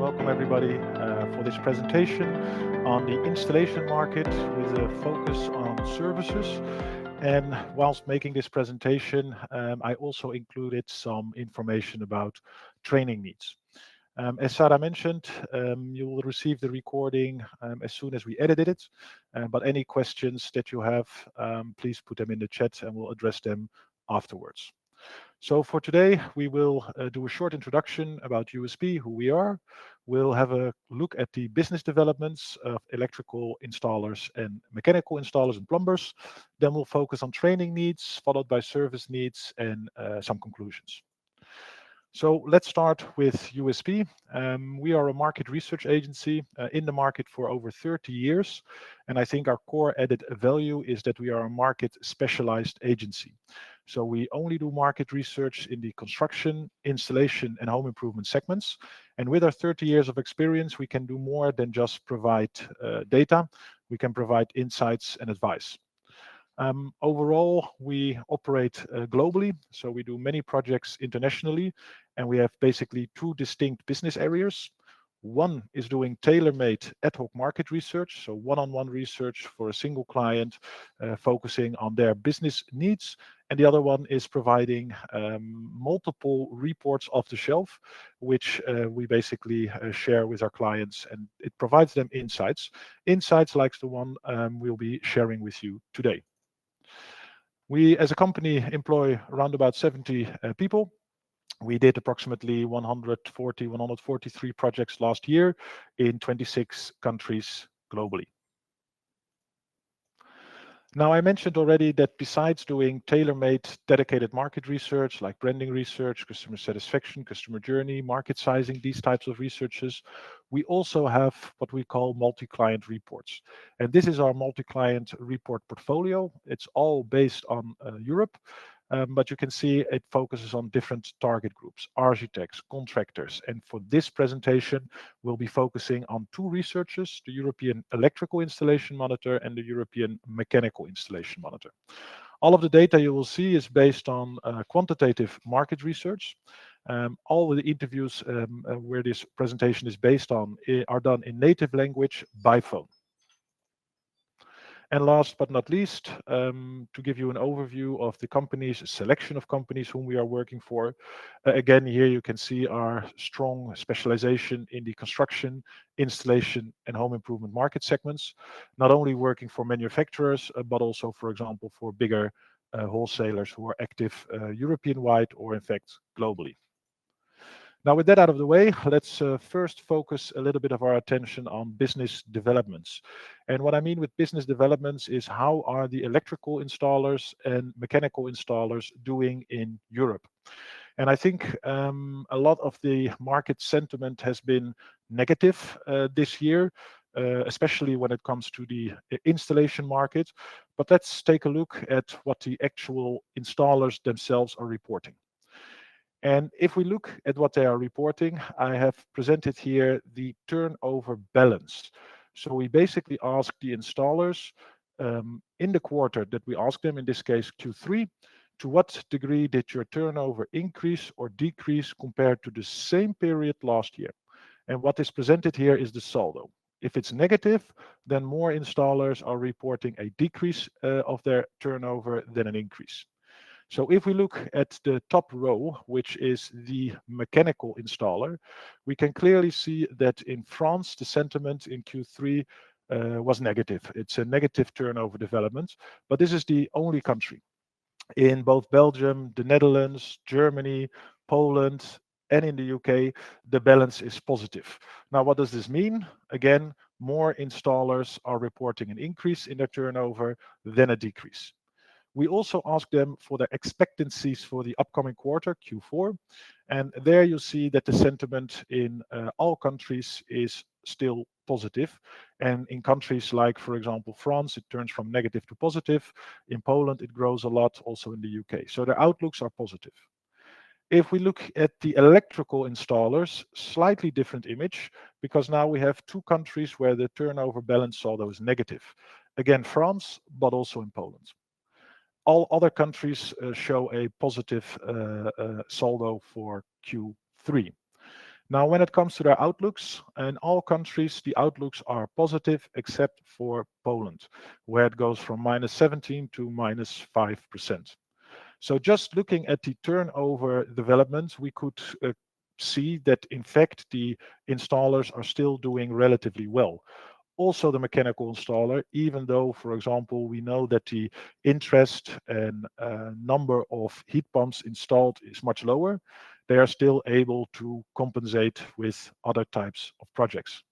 welcome everybody for this presentation on the installation market with a focus on services. And whilst making this presentation, I also included some information about training needs. As Sarah mentioned, you will receive the recording as soon as we edited it. But any questions that you have, please put them in the chat and we'll address them afterwards. So for today, we will do a short introduction about USP, who we are. We'll have a look at the business developments of electrical installers and mechanical installers and plumbers. Then we'll focus on training needs, followed by service needs and some conclusions. So let's start with USP. We are a market research agency in the market for over 30 years. And I think our core added value is that we are a market specialized agency. So we only do market research in the construction, installation, and home improvement segments. And with our 30 years of experience, we can do more than just provide data. We can provide insights and advice. Overall, we operate globally, so we do many projects internationally, and we have basically two distinct business areas. One is doing tailor-made ad hoc market research, so one-on-one research for a single client, focusing on their business needs. And the other one is providing multiple reports off the shelf, which we basically share with our clients, and it provides them insights. Insights like the one we'll be sharing with you today. We, as a company, employ around about 70 people. We did approximately 143 projects last year in 26 countries globally. Now, I mentioned already that besides doing tailor-made dedicated market research like branding research, customer satisfaction, customer journey, market sizing, these types of researches, we also have what we call multi-client reports. And this is our multi-client report portfolio. It's all based on Europe. But you can see it focuses on different target groups, architects, contractors. And for this presentation, we'll be focusing on two researches, the European Electrical Installation Monitor and the European Mechanical Installation Monitor. All of the data you will see is based on quantitative market research. All of the interviews where this presentation is based on are done in native language by phone. And last but not least, to give you an overview of the companies, selection of companies whom we are working for. Again, here you can see our strong specialization in the construction, installation, and home improvement market segments. Not only working for manufacturers, but also, for example, for bigger wholesalers who are active European-wide or in fact globally. Now, with that out of the way, let's first focus a little bit of our attention on business developments. And what I mean with business developments is how are the electrical installers and mechanical installers doing in Europe? And I think a lot of the market sentiment has been negative this year, especially when it comes to the installation market. But let's take a look at what the actual installers themselves are reporting. And if we look at what they are reporting, I have presented here the turnover balance. So we basically ask the installers in the quarter that we ask them, in this case Q3, to what degree did your turnover increase or decrease compared to the same period last year? And what is presented here is the saldo. If it's negative, then more installers are reporting a decrease of their turnover than an increase. So if we look at the top row, which is the mechanical installer, we can clearly see that in France, the sentiment in Q3 was negative. It's a negative turnover development, but this is the only country. In both Belgium, the Netherlands, Germany, Poland, and in the UK, the balance is positive. Now, what does this mean? Again, more installers are reporting an increase in their turnover than a decrease. We also ask them for their expectancies for the upcoming quarter, Q4. And there you see that the sentiment in all countries is still positive. And in countries like, for example, France, it turns from negative to positive. In Poland, it grows a lot, also in the UK. So their outlooks are positive. If we look at the electrical installers, slightly different image, because now we have two countries where the turnover balance saldo is negative. Again, France, but also in Poland. All other countries show a positive saldo for Q3. Now, when it comes to their outlooks, in all countries, the outlooks are positive except for Poland, where it goes from -17 to -5%. So just looking at the turnover development, we could see that in fact the installers are still doing relatively well. Also the mechanical installer, even though, for example, we know that the interest and number of heat pumps installed is much lower, they are still able to compensate with other types of projects.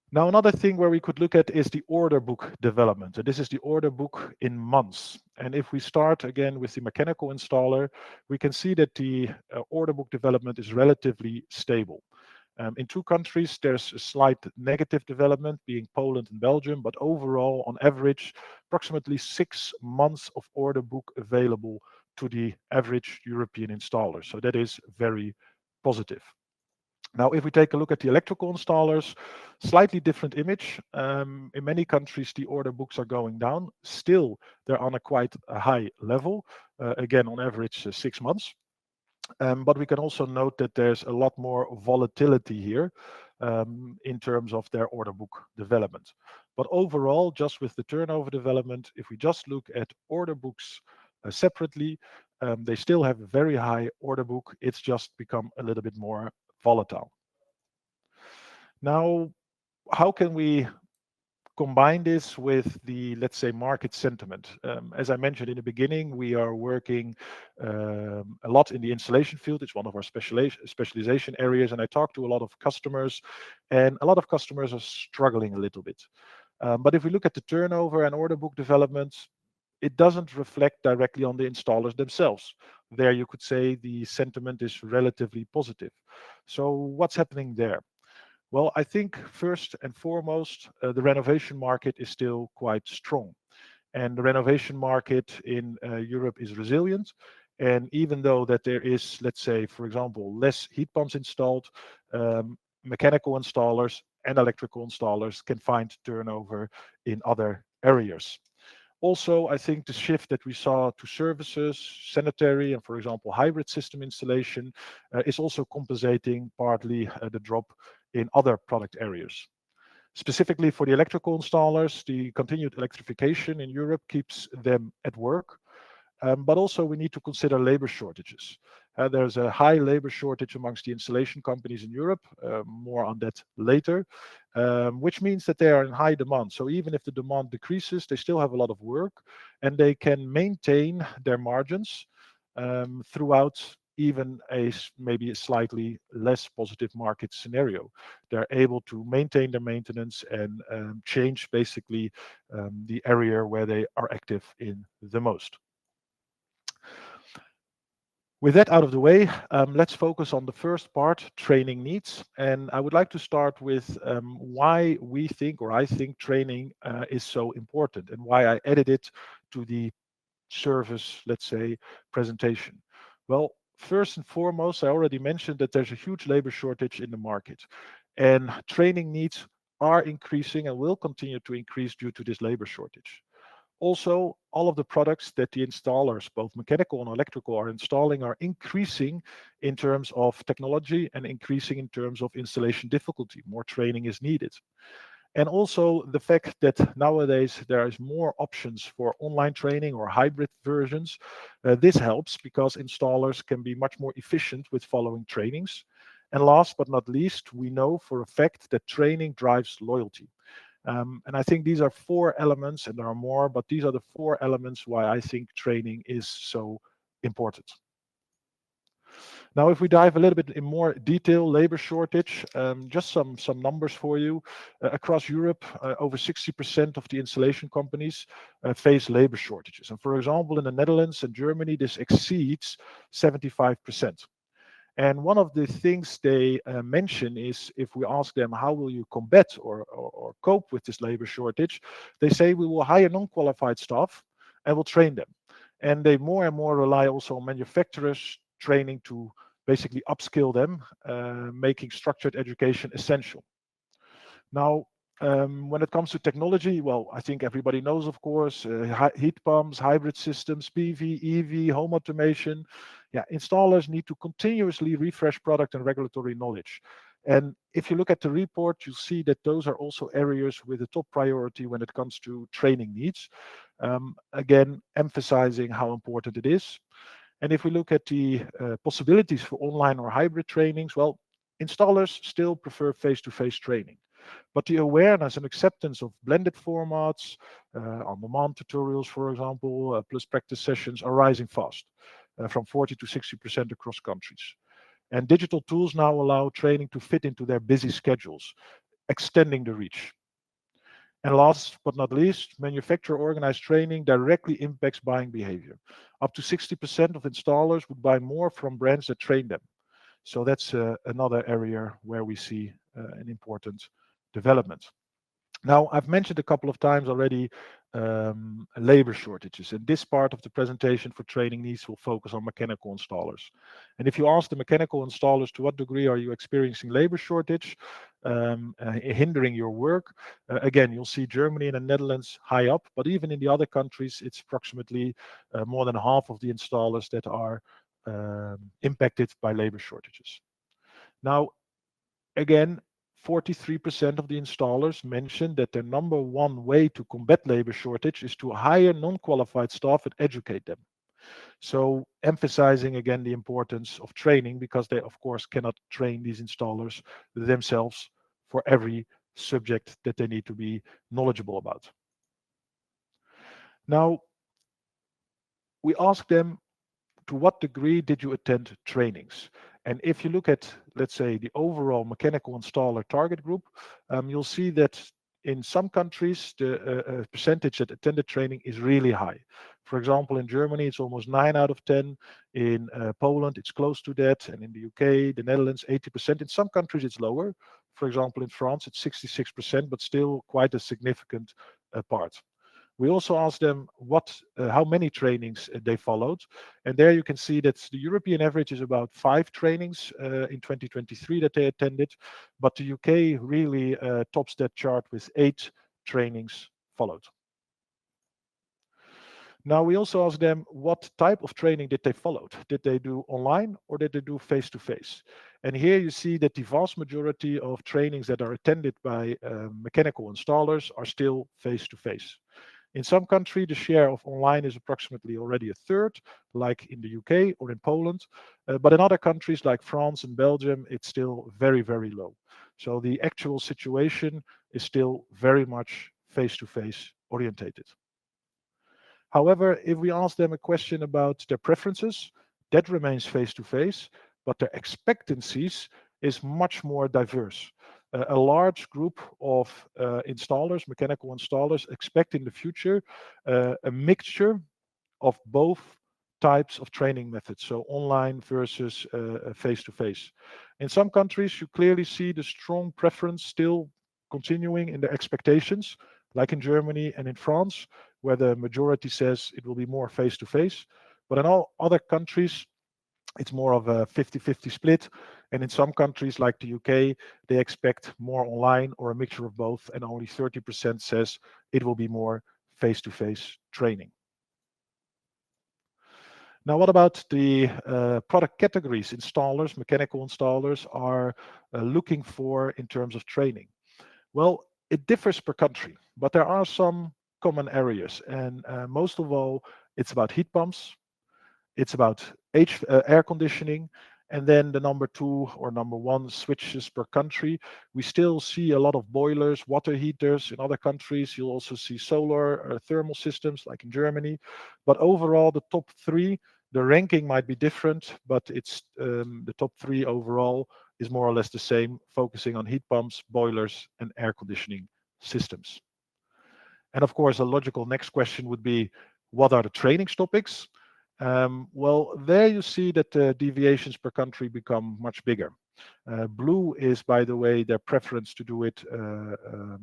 Now, another thing where we could look at is the order book development. And this is the order book in months. And if we start again with the mechanical installer, we can see that the order book development is relatively stable. In two countries, there's a slight negative development, being Poland and Belgium, but overall, on average, approximately 6 months of order book available to the average European installer. So that is very positive. Now, if we take a look at the electrical installers, slightly different image. In many countries, the order books are going down. Still, they're on a quite a high level, again, on average, 6 months. But we can also note that there's a lot more volatility here in terms of their order book development. But overall, just with the turnover development, if we just look at order books separately, they still have a very high order book. It's just become a little bit more volatile. Now, how can we combine this with the, let's say, market sentiment? As I mentioned in the beginning, we are working a lot in the installation field. It's one of our specialization areas, and I talk to a lot of customers, and a lot of customers are struggling a little bit. But if we look at the turnover and order book developments, it doesn't reflect directly on the installers themselves. There you could say the sentiment is relatively positive. So what's happening there? Well, I think first and foremost, the renovation market is still quite strong. And the renovation market in Europe is resilient. And even though that there is, let's say, for example, less heat pumps installed, mechanical installers and electrical installers can find turnover in other areas. Also, I think the shift that we saw to services, sanitary, and for example, hybrid system installation is also compensating partly the drop in other product areas. Specifically for the electrical installers, the continued electrification in Europe keeps them at work. But also we need to consider labor shortages. There's a high labor shortage amongst the installation companies in Europe, more on that later, which means that they are in high demand. So even if the demand decreases, they still have a lot of work and they can maintain their margins throughout even maybe a slightly less positive market scenario. They're able to maintain their maintenance and change basically the area where they are active in the most. With that out of the way, let's focus on the first part, training needs. And I would like to start with why we think, or I think, training is so important and why I added it to the service, let's say, presentation. Well, first and foremost, I already mentioned that there's a huge labor shortage in the market, and training needs are increasing and will continue to increase due to this labor shortage. Also, all of the products that the installers, both mechanical and electrical, are installing are increasing in terms of technology and increasing in terms of installation difficulty. More training is needed. And also the fact that nowadays there is more options for online training or hybrid versions. This helps because installers can be much more efficient with following trainings. And last but not least, we know for a fact that training drives loyalty. And I think these are four elements, and there are more, but these are the four elements why I think training is so important. Now, if we dive a little bit in more detail, labor shortage, just some numbers for you. Across Europe, over 60% of the installation companies face labor shortages. And for example, in the Netherlands and Germany, this exceeds 75%. And one of the things they mention is if we ask them, how will you combat or cope with this labor shortage? They say we will hire non-qualified staff and we'll train them. And they more and more rely also on manufacturers training to basically upskill them, making structured education essential. Now, when it comes to technology, well, I think everybody knows, of course, heat pumps, hybrid systems, PV, EV, home automation. Yeah, installers need to continuously refresh product and regulatory knowledge. And if you look at the report, you'll see that those are also areas with a top priority when it comes to training needs. Again, emphasizing how important it is. And if we look at the possibilities for online or hybrid trainings, well, installers still prefer face-to-face training. But the awareness and acceptance of blended formats, on-demand tutorials, for example, plus practice sessions are rising fast, from 40 to 60% across countries. And digital tools now allow training to fit into their busy schedules, extending the reach. And last but not least, manufacturer organized training directly impacts buying behavior. Up to 60% of installers would buy more from brands that train them. So that's another area where we see an important development. Now, I've mentioned a couple of times already labor shortages, and this part of the presentation for training needs will focus on mechanical installers. And if you ask the mechanical installers to what degree are you experiencing labor shortage hindering your work, again, you'll see Germany and the Netherlands high up, but even in the other countries, it's approximately more than half of the installers that are impacted by labor shortages. Now, again, 43% of the installers mentioned that their number one way to combat labor shortage is to hire non-qualified staff and educate them. So emphasizing again the importance of training, because they of course cannot train these installers themselves for every subject that they need to be knowledgeable about. Now, we ask them, to what degree did you attend trainings? And if you look at, let's say, the overall mechanical installer target group, you'll see that in some countries, the percentage that attended training is really high. For example, in Germany, it's almost 9 out of 10. In Poland, it's close to that. And in the UK, the Netherlands, 80%. In some countries, it's lower. For example, in France, it's 66%, but still quite a significant part. We also asked them how many trainings they followed. And there you can see that the European average is about 5 trainings in 2023 that they attended. But the UK really tops that chart with 8 trainings followed. Now, we also asked them what type of training did they follow. Did they do online or did they do face-to-face? And here you see that the vast majority of trainings that are attended by mechanical installers are still face-to-face. In some countries, the share of online is approximately already a third, like in the UK or in Poland. But in other countries like France and Belgium, it's still very, very low. So the actual situation is still very much face-to-face orientated. However, if we ask them a question about their preferences, that remains face-to-face, but their expectancies is much more diverse. A large group of installers, mechanical installers, expect in the future a mixture of both types of training methods, so online versus face-to-face. In some countries, you clearly see the strong preference still continuing in their expectations, like in Germany and in France, where the majority says it will be more face-to-face. But in all other countries, it's more of a 50-50 split. And in some countries like the UK, they expect more online or a mixture of both, and only 30% says it will be more face-to-face training. Now, what about the product categories installers, mechanical installers are looking for in terms of training? Well, it differs per country, but there are some common areas. And most of all, it's about heat pumps, it's about air conditioning, and then the number 2 or number 1 switches per country. We still see a lot of boilers, water heaters. In other countries, you'll also see solar or thermal systems like in Germany. But overall, the top 3, the ranking might be different, but it's the top 3 overall is more or less the same, focusing on heat pumps, boilers, and air conditioning systems. And of course, a logical next question would be, what are the training topics? Well, there you see that the deviations per country become much bigger. Blue is, by the way, their preference to do it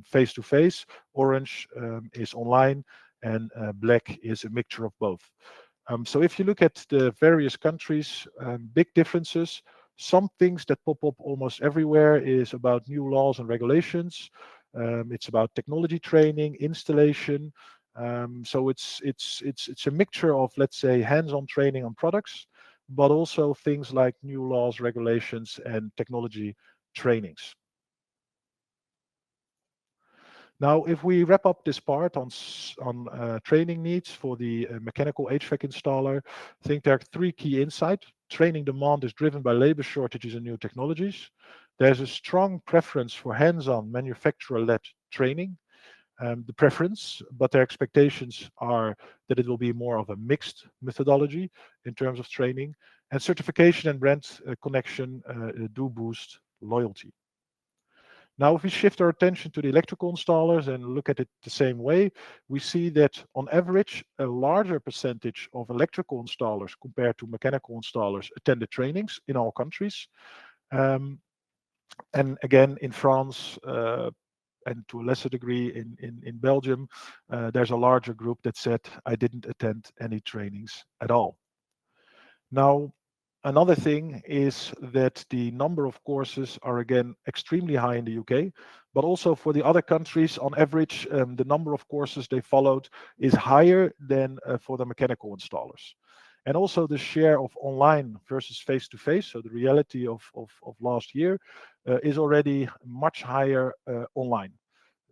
face-to-face. Orange is online, and black is a mixture of both. So if you look at the various countries, big differences. Some things that pop up almost everywhere is about new laws and regulations. It's about technology training, installation. So it's a mixture of, let's say, hands-on training on products, but also things like new laws, regulations, and technology trainings. Now, if we wrap up this part on training needs for the mechanical HVAC installer, I think there are three key insights. Training demand is driven by labor shortages and new technologies. There's a strong preference for hands-on manufacturer-led training, the preference, but their expectations are that it will be more of a mixed methodology in terms of training. And certification and brand connection do boost loyalty. Now, if we shift our attention to the electrical installers and look at it the same way, we see that on average, a larger percentage of electrical installers compared to mechanical installers attended trainings in all countries. Um, and again, in France, and to a lesser degree in Belgium, there's a larger group that said, I didn't attend any trainings at all. Now, another thing is that the number of courses are again extremely high in the UK, but also for the other countries, on average, the number of courses they followed is higher than for the mechanical installers. And also the share of online versus face-to-face, so the reality of last year, is already much higher online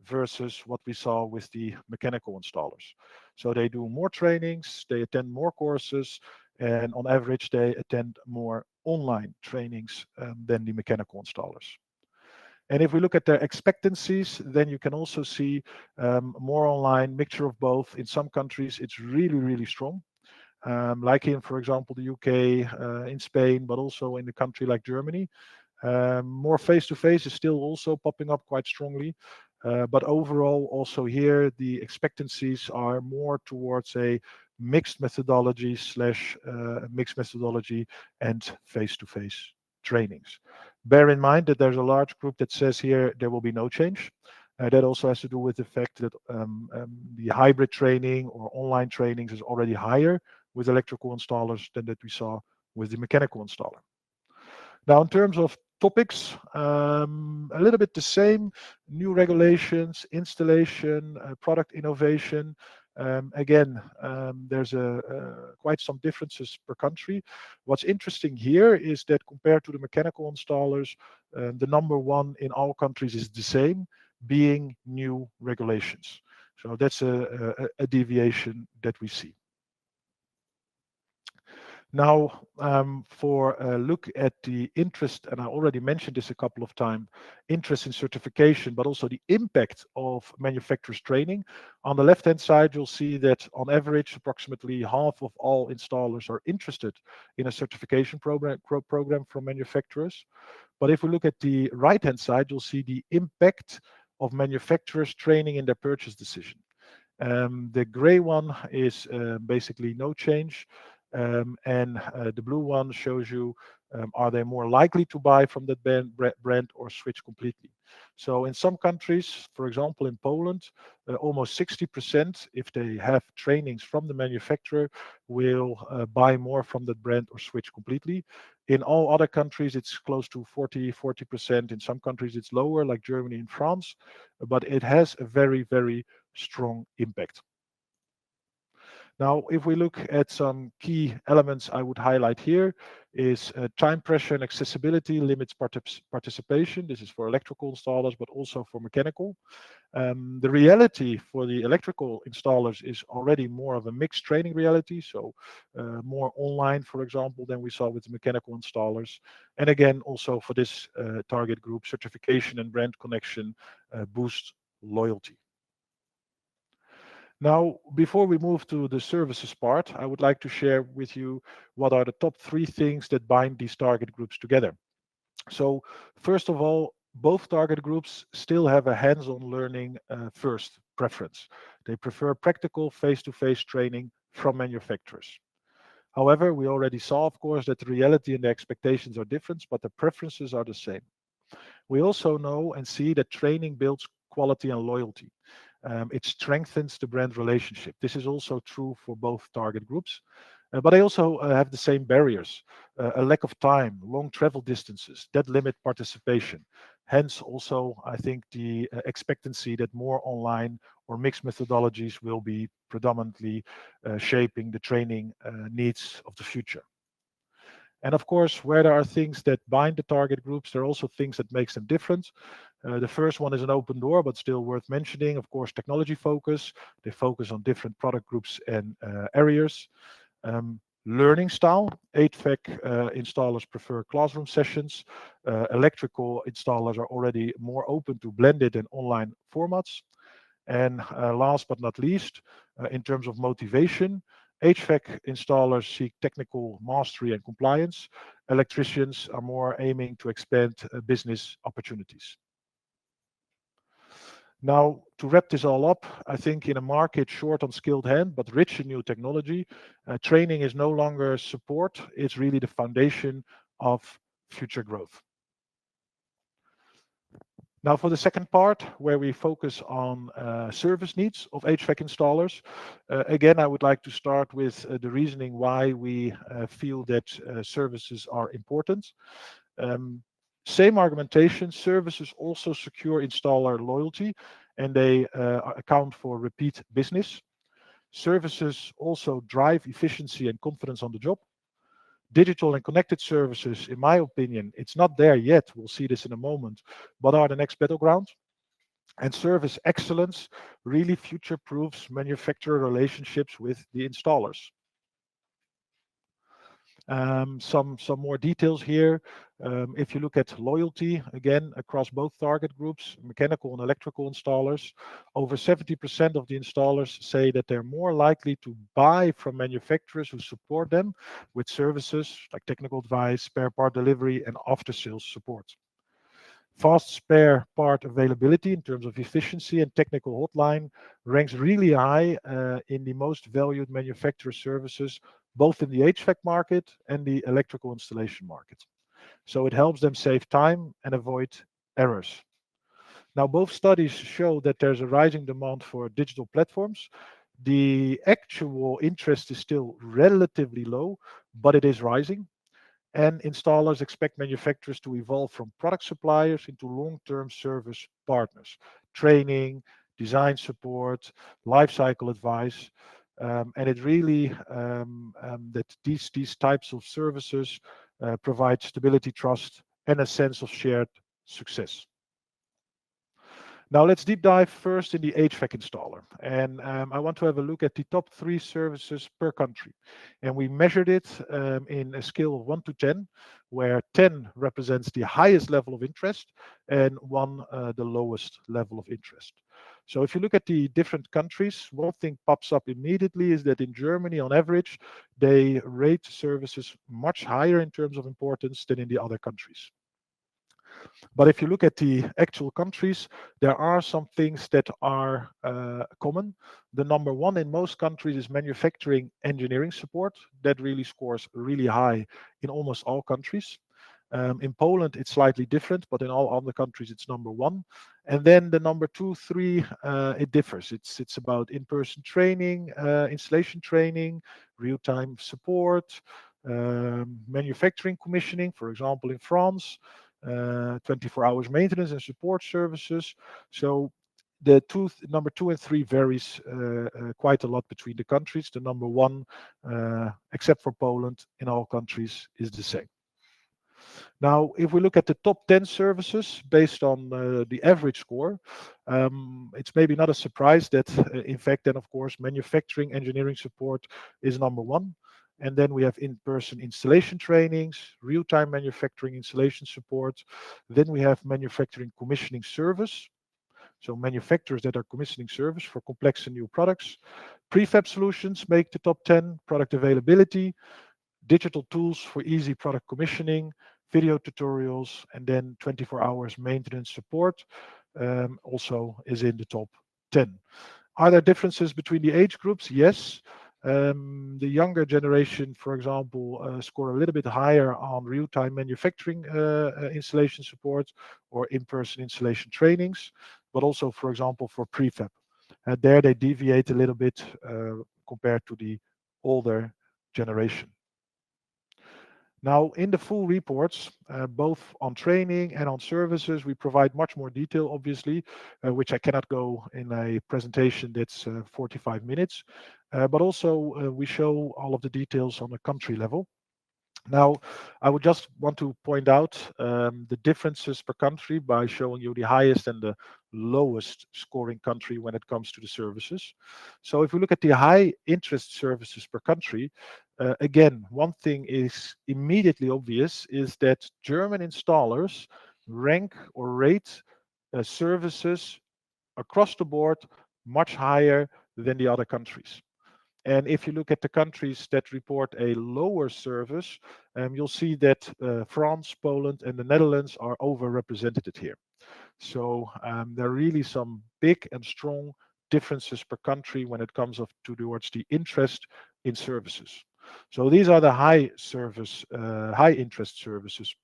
versus what we saw with the mechanical installers. So they do more trainings, they attend more courses, and on average, they attend more online trainings than the mechanical installers. And if we look at their expectancies, then you can also see more online, mixture of both. In some countries, it's really, really strong. Like in, for example, the UK, in Spain, but also in a country like Germany. More face-to-face is still also popping up quite strongly. But overall, also here, the expectancies are more towards a mixed methodology slash mixed methodology and face-to-face trainings. Bear in mind that there's a large group that says here there will be no change. That also has to do with the fact that the hybrid training or online trainings is already higher with electrical installers than that we saw with the mechanical installer. Now, in terms of topics, a little bit the same, new regulations, installation, product innovation. Again, there's quite some differences per country. What's interesting here is that compared to the mechanical installers, the number one in all countries is the same, being new regulations. So that's a deviation that we see. Now, for a look at the interest, and I already mentioned this a couple of times, interest in certification, but also the impact of manufacturers training. On the left-hand side, you'll see that on average, approximately half of all installers are interested in a certification program from manufacturers. But if we look at the right-hand side, you'll see the impact of manufacturers training in their purchase decision. The gray one is basically no change. And the blue one shows you are they more likely to buy from that brand or switch completely. So in some countries, for example in Poland, almost 60%, if they have trainings from the manufacturer, will buy more from that brand or switch completely. In all other countries, it's close to 40%. In some countries, it's lower, like Germany and France, but it has a very, very strong impact. Now, if we look at some key elements I would highlight here is time pressure and accessibility limits participation. This is for electrical installers, but also for mechanical. The reality for the electrical installers is already more of a mixed training reality, so more online, for example, than we saw with the mechanical installers. And again, also for this target group, certification and brand connection boost loyalty. Now, before we move to the services part, I would like to share with you what are the top 3 things that bind these target groups together. So, first of all, both target groups still have a hands-on learning first preference. They prefer practical face-to-face training from manufacturers. However, we already saw, of course, that the reality and the expectations are different, but the preferences are the same. We also know and see that training builds quality and loyalty. It strengthens the brand relationship. This is also true for both target groups, but they also have the same barriers. A lack of time, long travel distances, that limit participation. Hence, also, I think the expectancy that more online or mixed methodologies will be predominantly shaping the training needs of the future. And of course, where there are things that bind the target groups, there are also things that makes them different. The first one is an open door, but still worth mentioning. Of course, technology focus. They focus on different product groups and areas. Learning style. HVAC installers prefer classroom sessions. Electrical installers are already more open to blended and online formats. And last but not least, in terms of motivation, HVAC installers seek technical mastery and compliance. Electricians are more aiming to expand business opportunities. Now, to wrap this all up, I think in a market short on skilled hand but rich in new technology, training is no longer support, it's really the foundation of future growth. Now, for the second part, where we focus on service needs of HVAC installers, again, I would like to start with the reasoning why we feel that services are important. Um, Same argumentation, services also secure installer loyalty and they account for repeat business. Services also drive efficiency and confidence on the job. Digital and connected services, in my opinion, it's not there yet. We'll see this in a moment, but are the next battleground. And service excellence really future proofs manufacturer relationships with the installers. Some more details here. If you look at loyalty, again, across both target groups, mechanical and electrical installers, over 70% of the installers say that they're more likely to buy from manufacturers who support them with services like technical advice, spare part delivery, and after-sales support. Fast spare part availability in terms of efficiency and technical hotline ranks really high in the most valued manufacturer services, both in the HVAC market and the electrical installation market. So it helps them save time and avoid errors. Now, both studies show that there's a rising demand for digital platforms. The actual interest is still relatively low, but it is rising. And installers expect manufacturers to evolve from product suppliers into long-term service partners, training, design support, lifecycle advice. And it really that these types of services provide stability, trust, and a sense of shared success. Now let's deep dive first in the HVAC installer. And I want to have a look at the top 3 services per country. And we measured it in a scale of 1 to 10, where 10 represents the highest level of interest and 1 the lowest level of interest. So if you look at the different countries, one thing pops up immediately is that in Germany, on average, they rate services much higher in terms of importance than in the other countries. But if you look at the actual countries, there are some things that are common. The number 1 in most countries is manufacturing engineering support. That really scores really high in almost all countries. In Poland, it's slightly different, but in all other countries, it's number 1. And then the number 2, 3, it differs. It's about in-person training, installation training, real-time support, manufacturing commissioning, for example, in France. 24 hours maintenance and support services. So the number 2 and 3 varies quite a lot between the countries. The number 1, except for Poland, in all countries is the same. Now, if we look at the top 10 services based on the average score, it's maybe not a surprise that, in fact, then of course, manufacturing engineering support is number 1. And then we have in-person installation trainings, real-time manufacturing installation support. Then we have manufacturing commissioning service. So manufacturers that are commissioning service for complex and new products. Prefab solutions make the top 10, product availability, digital tools for easy product commissioning, video tutorials, and then 24 hours maintenance support also is in the top 10. Are there differences between the age groups? Yes. The younger generation, for example, score a little bit higher on real-time manufacturing installation support or in-person installation trainings, but also, for example, for prefab. There they deviate a little bit compared to the older generation. Now, in the full reports, both on training and on services, we provide much more detail, obviously, which I cannot go in a presentation that's 45 minutes. But also, we show all of the details on a country level. Now, I would just want to point out the differences per country by showing you the highest and the lowest scoring country when it comes to the services. So if we look at the high interest services per country, again, one thing is immediately obvious is that German installers rank or rate services across the board much higher than the other countries. And if you look at the countries that report a lower service, you'll see that France, Poland, and the Netherlands are overrepresented here. So there are really some big and strong differences per country when it comes towards the interest in services. So these are the high interest services.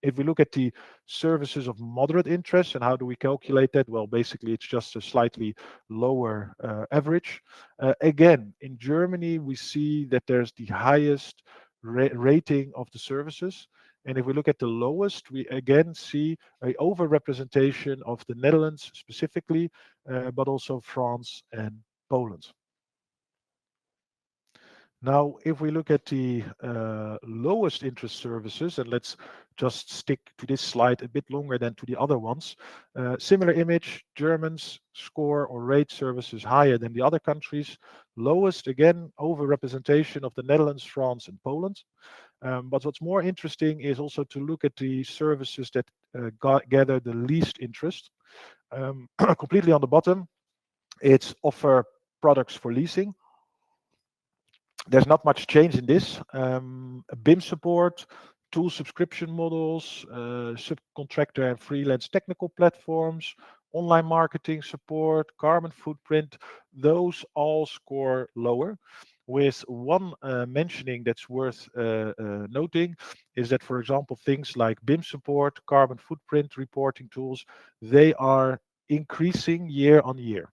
If we look at the services of moderate interest and how do we calculate that? Well, basically, it's just a slightly lower average. Again, in Germany, we see that there's the highest rating of the services. And if we look at the lowest, we again see a overrepresentation of the Netherlands specifically, but also France and Poland. Now, if we look at the lowest interest services, and let's just stick to this slide a bit longer than to the other ones, similar image, Germans score or rate services higher than the other countries. Lowest, again, overrepresentation of the Netherlands, France, and Poland. But what's more interesting is also to look at the services that gather the least interest. Completely on the bottom, it's offer products for leasing. There's not much change in this. BIM support, tool subscription models, subcontractor and freelance technical platforms, online marketing support, carbon footprint, those all score lower. With one mentioning that's worth noting is that, for example, things like BIM support, carbon footprint reporting tools, they are increasing year on year.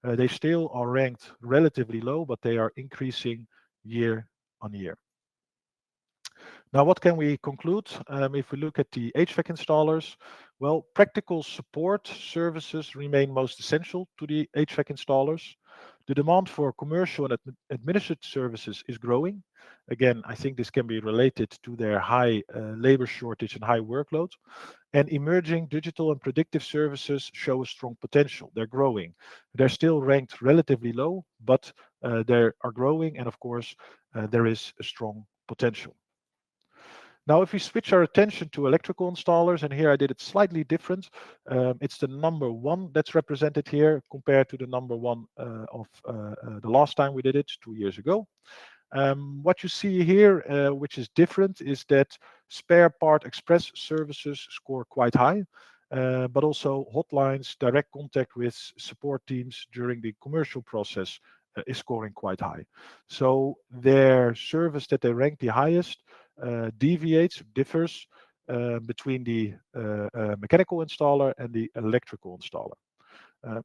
They still are ranked relatively low, but they are increasing year on year. Now, what can we conclude if we look at the HVAC installers? Well, practical support services remain most essential to the HVAC installers. The demand for commercial and administrative services is growing. Again, I think this can be related to their high labor shortage and high workload. And emerging digital and predictive services show a strong potential. They're growing. They're still ranked relatively low, but they are growing. And of course, there is a strong potential. Now, if we switch our attention to electrical installers, and here I did it slightly different, it's the number one that's represented here compared to the number one of the last time we did it 2 years ago. What you see here, which is different, is that spare part express services score quite high, but also hotlines, direct contact with support teams during the commercial process is scoring quite high. So their service that they rank the highest differs between the mechanical installer and the electrical installer.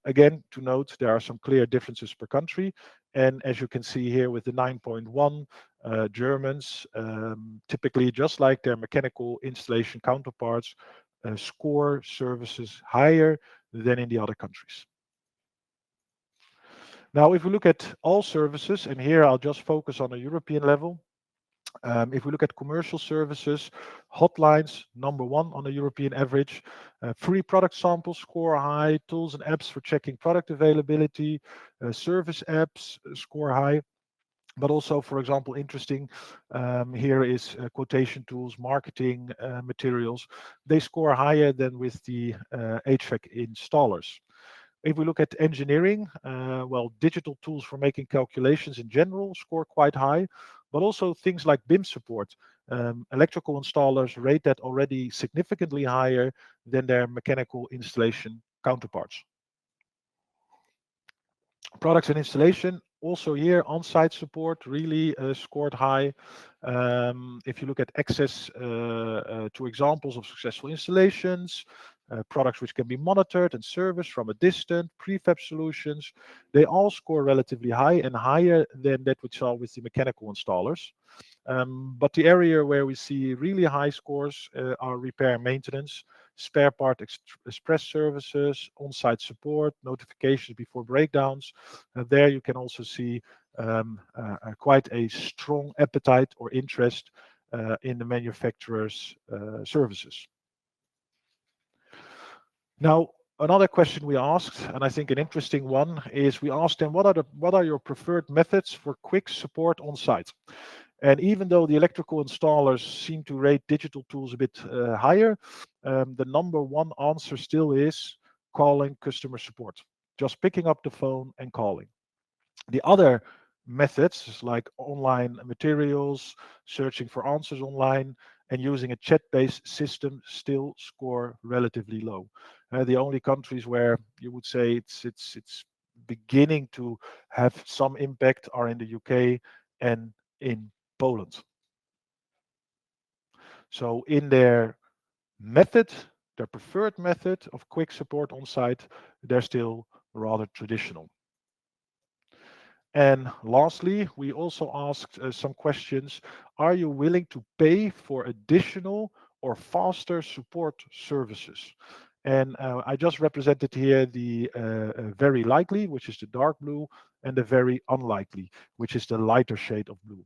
Again, to note, there are some clear differences per country. And as you can see here with the 9.1, Germans, typically just like their mechanical installation counterparts, score services higher than in the other countries. Now, if we look at all services, and here I'll just focus on a European level. If we look at commercial services, hotlines, number one on the European average. Free product samples score high. Tools and apps for checking product availability. Service apps score high. But also, for example, interesting here is quotation tools, marketing materials. They score higher than with the HVAC installers. If we look at engineering, well, digital tools for making calculations in general score quite high, but also things like BIM support. Electrical installers rate that already significantly higher than their mechanical installation counterparts. Products and installation, also here on-site support really scored high. If you look at access to examples of successful installations, products which can be monitored and serviced from a distance, prefab solutions, they all score relatively high and higher than that we saw with the mechanical installers. But the area where we see really high scores are repair and maintenance, spare part express services, on-site support, notifications before breakdowns. There you can also see quite a strong appetite or interest in the manufacturer's services. Now, another question we asked, and I think an interesting one, is we asked them what are your preferred methods for quick support on site? And even though the electrical installers seem to rate digital tools a bit higher, the number one answer still is calling customer support. Just picking up the phone and calling. The other methods, like online materials, searching for answers online, and using a chat-based system, still score relatively low. The only countries where you would say it's beginning to have some impact are in the UK and in Poland. So in their method, their preferred method of quick support on site, they're still rather traditional. And lastly, we also asked some questions. Are you willing to pay for additional or faster support services? And I just represented here the very likely, which is the dark blue, and the very unlikely, which is the lighter shade of blue.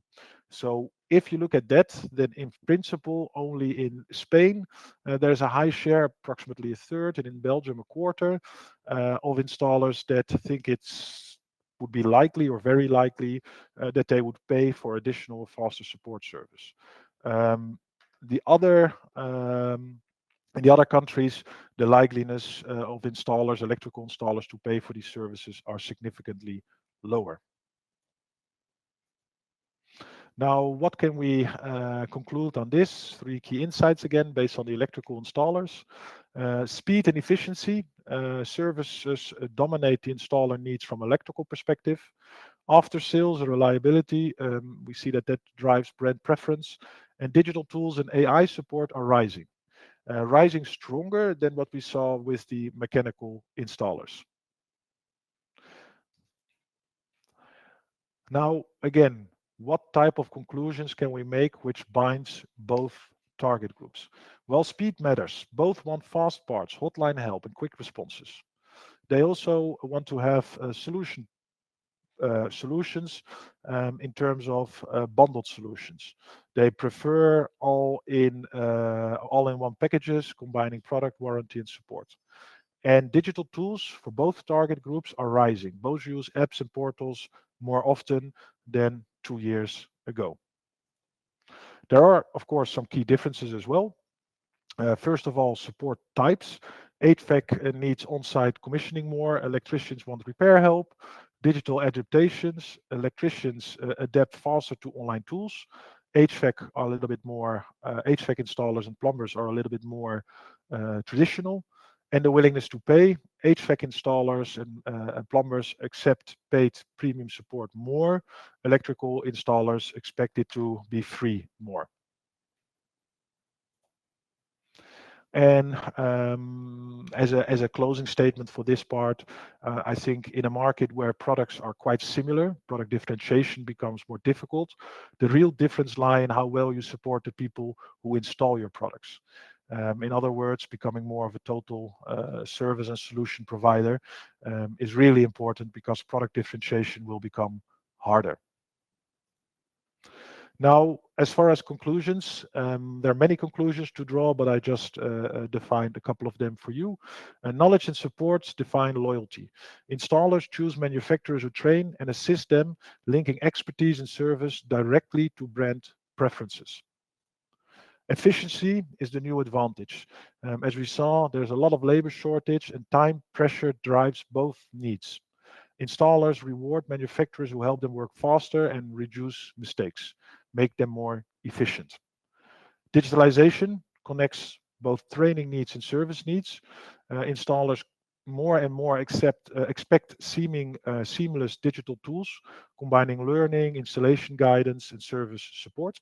So if you look at that, then in principle, only in Spain, there's a high share, approximately a third, and in Belgium, a quarter of installers that think it's would be likely or very likely that they would pay for additional faster support service. Um, the other in the other countries, the likeliness of installers, electrical installers, to pay for these services are significantly lower. Now, what can we conclude on this? Three key insights again, based on the electrical installers. Speed and efficiency. Services dominate the installer needs from electrical perspective. After sales reliability, we see that drives brand preference. And digital tools and AI support are rising stronger than what we saw with the mechanical installers. Now, again, what type of conclusions can we make which binds both target groups? Well, speed matters. Both want fast parts, hotline help, and quick responses. They also want to have solutions in terms of bundled solutions. They prefer all-in-one packages, combining product warranty and support. And digital tools for both target groups are rising. Both use apps and portals more often than 2 years ago. There are, of course, some key differences as well. First of all, support types. HVAC needs on-site commissioning more. Electricians want repair help. Digital adaptations. Electricians adapt faster to online tools. HVAC are a little bit more, HVAC installers and plumbers are a little bit more traditional. And the willingness to pay. HVAC installers and plumbers accept paid premium support more. Electrical installers expect it to be free more. And as a closing statement for this part, I think in a market where products are quite similar, product differentiation becomes more difficult. The real difference lies in how well you support the people who install your products. In other words, becoming more of a total service and solution provider is really important, because product differentiation will become harder. Now, as far as conclusions, there are many conclusions to draw, but I just defined a couple of them for you. Knowledge and support define loyalty. Installers choose manufacturers who train and assist them, linking expertise and service directly to brand preferences. Efficiency is the new advantage. As we saw, there's a lot of labor shortage, and time pressure drives both needs. Installers reward manufacturers who help them work faster and reduce mistakes, make them more efficient. Digitalization connects both training needs and service needs. Installers more and more expect seamless digital tools, combining learning, installation guidance, and service support.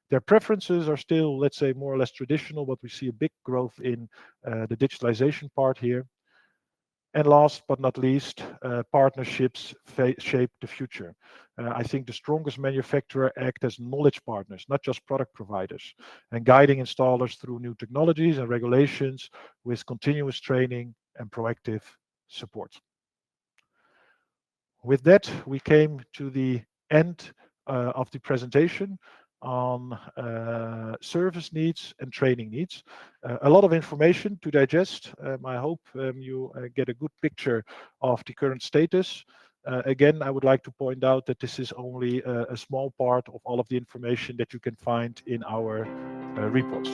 Their preferences are still, let's say, more or less traditional, but we see a big growth in the digitalization part here. And last but not least, partnerships shape the future. I think the strongest manufacturer act as knowledge partners, not just product providers, and guiding installers through new technologies and regulations with continuous training and proactive support. With that, we came to the end of the presentation. on service needs and training needs. A lot of information to digest. I hope you get a good picture of the current status. Again, I would like to point out that this is only a small part of all of the information that you can find in our reports.